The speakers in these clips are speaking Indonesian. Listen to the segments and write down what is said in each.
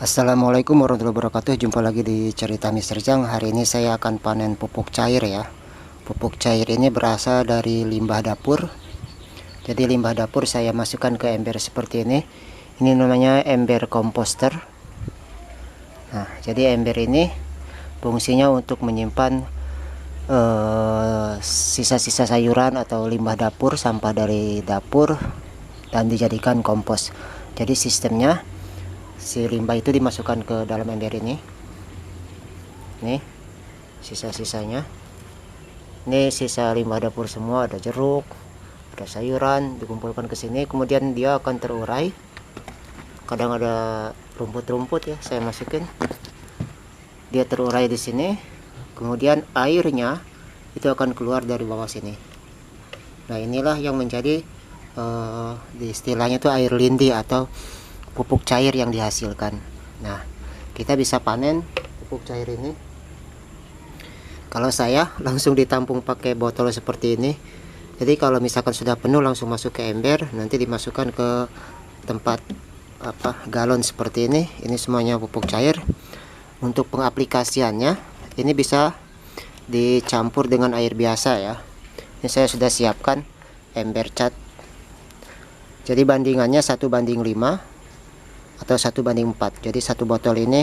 Assalamualaikum warahmatullahi wabarakatuh. Jumpa lagi di cerita Mr. Jang. Hari ini saya akan panen pupuk cair ya. Pupuk cair ini berasal dari limbah dapur. Jadi limbah dapur saya masukkan ke ember seperti ini. Ini namanya ember komposter. Nah, jadi ember ini fungsinya untuk menyimpan sisa-sisa sayuran atau limbah dapur, sampah dari dapur, dan dijadikan kompos. Jadi sistemnya, si limbah itu dimasukkan ke dalam ember ini. Nih sisa-sisanya, ini sisa limbah dapur semua, ada jeruk, ada sayuran, dikumpulkan ke sini, kemudian dia akan terurai. Kadang ada rumput-rumput ya, saya masukin, dia terurai di sini, kemudian airnya itu akan keluar dari bawah sini. Nah, inilah yang menjadi di istilahnya itu air lindi atau pupuk cair yang dihasilkan. Nah, kita bisa panen pupuk cair ini. Kalau saya langsung ditampung pakai botol seperti ini. Jadi kalau misalkan sudah penuh langsung masuk ke ember, nanti dimasukkan ke tempat galon seperti ini. Ini semuanya pupuk cair. Untuk pengaplikasiannya ini bisa dicampur dengan air biasa ya. Ini saya sudah siapkan ember cat. Jadi bandingannya 1:5 atau 1:4. Jadi satu botol ini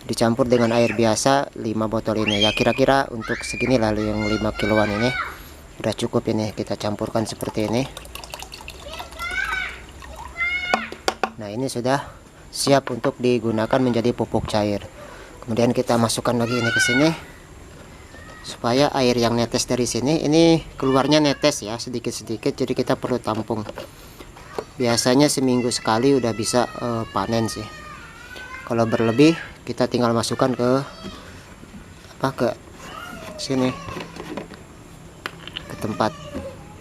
dicampur dengan air biasa 5 botol ini ya, kira-kira untuk segini lalu yang 5 kiloan ini udah cukup. Ini kita campurkan seperti ini. Nah, ini sudah siap untuk digunakan menjadi pupuk cair. Kemudian kita masukkan lagi ini ke sini supaya air yang netes dari sini ini keluarnya netes ya, sedikit-sedikit. Jadi kita perlu tampung. Biasanya seminggu sekali udah bisa panen sih. Kalau berlebih kita tinggal masukkan ke sini, ke tempat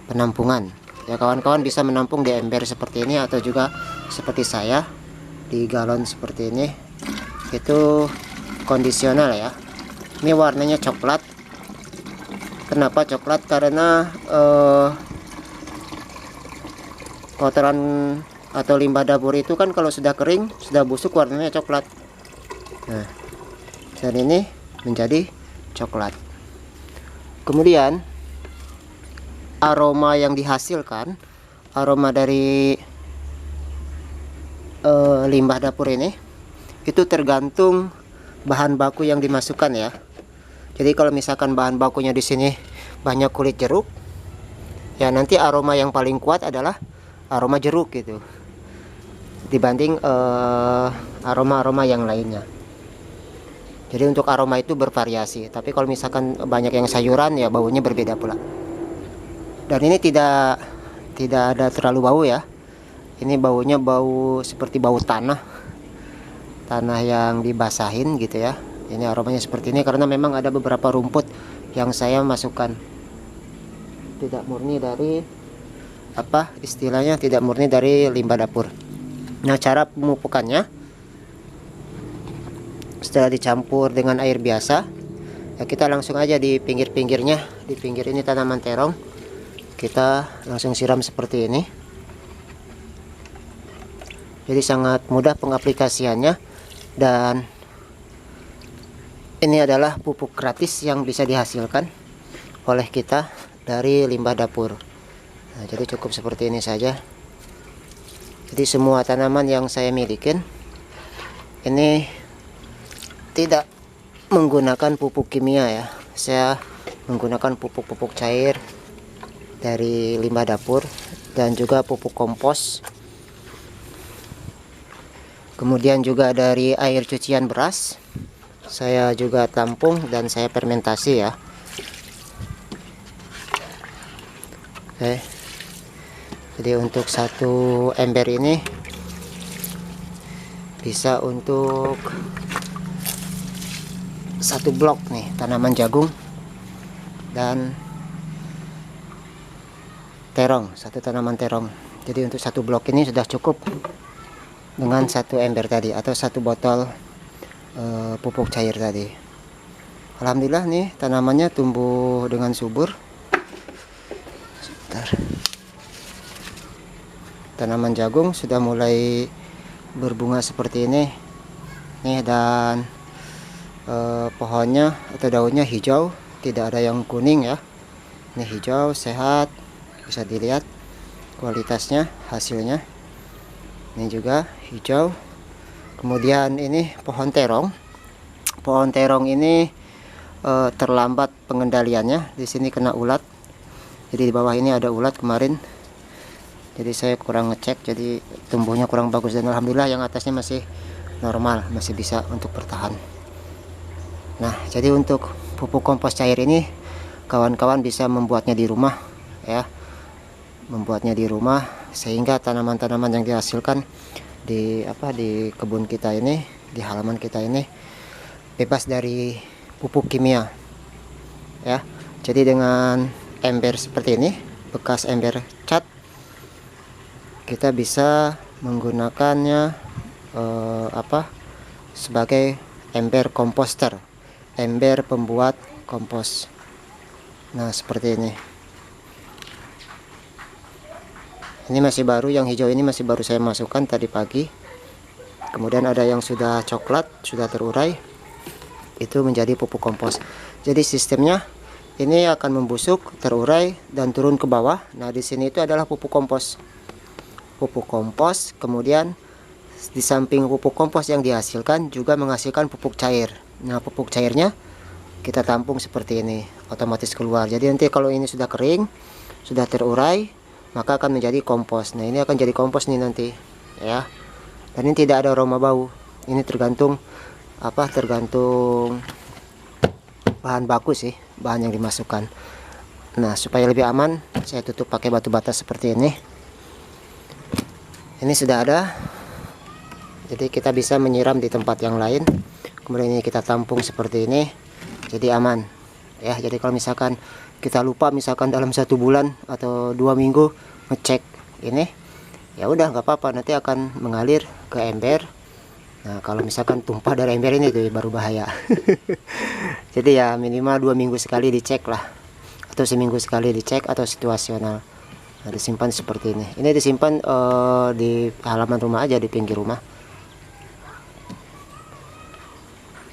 penampungan ya. Kawan-kawan bisa menampung di ember seperti ini atau juga seperti saya di galon seperti ini. Itu kondisional ya. Ini warnanya coklat. Kenapa coklat? Karena kotoran atau limbah dapur itu kan kalau sudah kering, sudah busuk, warnanya coklat. Nah, dan ini menjadi coklat. Kemudian aroma yang dihasilkan, aroma dari limbah dapur ini itu tergantung bahan baku yang dimasukkan ya. Jadi kalau misalkan bahan bakunya di sini banyak kulit jeruk, ya nanti aroma yang paling kuat adalah aroma jeruk gitu, dibanding aroma-aroma yang lainnya. Jadi untuk aroma itu bervariasi. Tapi kalau misalkan banyak yang sayuran ya baunya berbeda pula. Dan ini tidak ada terlalu bau ya. Ini baunya bau seperti bau tanah yang dibasahin gitu ya. Ini aromanya seperti ini karena memang ada beberapa rumput yang saya masukkan. Tidak murni dari istilahnya, tidak murni dari limbah dapur. Nah, cara pemupukannya, setelah dicampur dengan air biasa ya, kita langsung aja di pinggir-pinggirnya, di pinggir ini tanaman terong, kita langsung siram seperti ini. Jadi sangat mudah pengaplikasiannya, dan ini adalah pupuk gratis yang bisa dihasilkan oleh kita dari limbah dapur. Nah, jadi cukup seperti ini saja. Jadi semua tanaman yang saya milikin ini tidak menggunakan pupuk kimia ya. Saya menggunakan pupuk-pupuk cair dari limbah dapur dan juga pupuk kompos. Kemudian juga dari air cucian beras saya juga tampung dan saya fermentasi ya. Oke. Jadi untuk satu ember ini bisa untuk satu blok nih tanaman jagung dan terong, satu tanaman terong. Jadi untuk satu blok ini sudah cukup dengan satu ember tadi atau satu botol pupuk cair tadi. Alhamdulillah nih tanamannya tumbuh dengan subur. Sebentar. Tanaman jagung sudah mulai berbunga seperti ini. nih, dan pohonnya atau daunnya hijau, tidak ada yang kuning ya. Ini hijau sehat, bisa dilihat kualitasnya, hasilnya. Ini juga hijau. Kemudian ini pohon terong. Pohon terong ini terlambat pengendaliannya. Di sini kena ulat. Jadi di bawah ini ada ulat kemarin. Jadi saya kurang ngecek, jadi tumbuhnya kurang bagus, dan alhamdulillah yang atasnya masih normal, masih bisa untuk bertahan. Nah, jadi untuk pupuk kompos cair ini kawan-kawan bisa membuatnya di rumah ya. Membuatnya di rumah sehingga tanaman-tanaman yang dihasilkan di kebun kita ini, di halaman kita ini bebas dari pupuk kimia ya. Jadi dengan ember seperti ini, bekas ember cat, kita bisa menggunakannya sebagai ember komposter, ember pembuat kompos. Nah, seperti ini. Ini masih baru, yang hijau ini masih baru saya masukkan tadi pagi. Kemudian ada yang sudah coklat, sudah terurai. Itu menjadi pupuk kompos. Jadi sistemnya ini akan membusuk, terurai, dan turun ke bawah. Nah, di sini itu adalah pupuk kompos. Pupuk kompos, kemudian di samping pupuk kompos yang dihasilkan juga menghasilkan pupuk cair. Nah, pupuk cairnya kita tampung seperti ini, otomatis keluar. Jadi nanti kalau ini sudah kering, sudah terurai, maka akan menjadi kompos. Nah, ini akan jadi kompos nih nanti ya. Dan ini tidak ada aroma bau. Ini tergantung tergantung bahan baku sih, bahan yang dimasukkan. Nah, supaya lebih aman, saya tutup pakai batu bata seperti ini. Ini sudah ada, jadi kita bisa menyiram di tempat yang lain. Kemudian ini kita tampung seperti ini, jadi aman ya. Jadi kalau misalkan kita lupa, misalkan dalam 1 bulan atau 2 minggu ngecek ini, ya udah nggak apa-apa, nanti akan mengalir ke ember. Nah, kalau misalkan tumpah dari ember ini tuh baru bahaya. Jadi ya minimal 2 minggu sekali dicek lah, atau seminggu sekali dicek, atau situasional. Nah, disimpan seperti ini. Ini disimpan di halaman rumah aja, di pinggir rumah.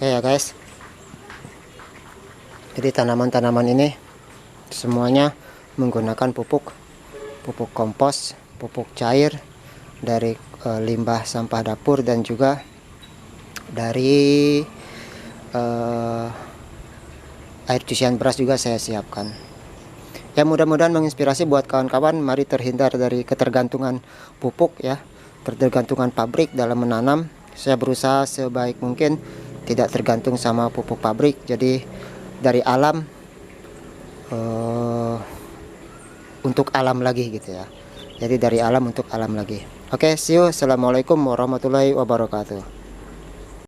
Ya guys. Jadi tanaman-tanaman ini semuanya menggunakan pupuk kompos, pupuk cair dari limbah sampah dapur, dan juga dari air cucian beras juga saya siapkan. Ya, mudah-mudahan menginspirasi buat kawan-kawan. Mari terhindar dari ketergantungan pupuk ya, ketergantungan pabrik dalam menanam. Saya berusaha sebaik mungkin tidak tergantung sama pupuk pabrik. Jadi dari alam untuk alam lagi gitu ya. Jadi dari alam untuk alam lagi. Oke, see you. Assalamualaikum warahmatullahi wabarakatuh.